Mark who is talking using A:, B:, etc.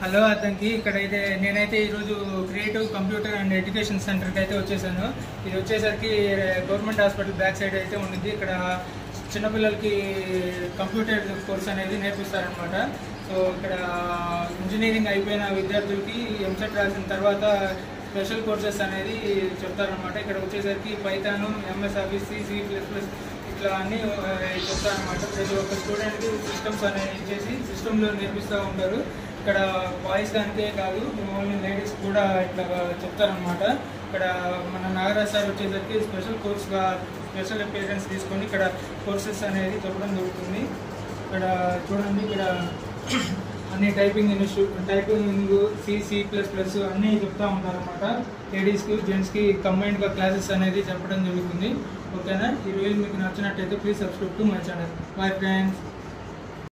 A: Hello అతనికి ఇక్కడైతే నేనైతే ఈరోజు క్రియేటివ్ కంప్యూటర్ అండ్ ఎడ్యుకేషన్ సెంటర్కి అయితే వచ్చేసాను. ఇది వచ్చేసరికి గవర్నమెంట్ హాస్పిటల్ బ్యాక్ సైడ్ అయితే ఉంది. ఇక్కడ చిన్నపిల్లలకి కంప్యూటర్ కోర్స్ అనేది నేర్పిస్తారనమాట. సో ఇక్కడ ఇంజనీరింగ్ అయిపోయిన విద్యార్థులకి ఎంసెట్ రాసిన తర్వాత స్పెషల్ కోర్సెస్ అనేది చెప్తారనమాట. ఇక్కడ వచ్చేసరికి పైథాన్, ఎంఎస్ ఆఫీస్, C++, ఇట్లా అన్నీ చెప్తారనమాట. ప్రతి ఒక్క స్టూడెంట్కి సిస్టమ్స్ అనేది ఇచ్చేసి సిస్టంలో నేర్పిస్తూ ఉంటారు. ఇక్కడ బాయ్స్ దానికే కాదు, ఓన్లీ లేడీస్ కూడా ఇట్లా చెప్తారనమాట. ఇక్కడ మన నాగరాజ్ సార్ వచ్చేసరికి కోర్స్గా స్పెషల్ అపియరెన్స్ తీసుకొని ఇక్కడ కోర్సెస్ అనేది చెప్పడం జరుగుతుంది. ఇక్కడ చూడండి, ఇక్కడ అన్ని టైపింగ్, C++ అన్నీ చెప్తూ ఉంటారనమాట. లేడీస్కి, జెంట్స్కి కంబైన్డ్గా క్లాసెస్ అనేది చెప్పడం జరుగుతుంది. ఓకేనా? ఈ రోజు మీకు నచ్చినట్టయితే please subscribe to my channel. Bye friends.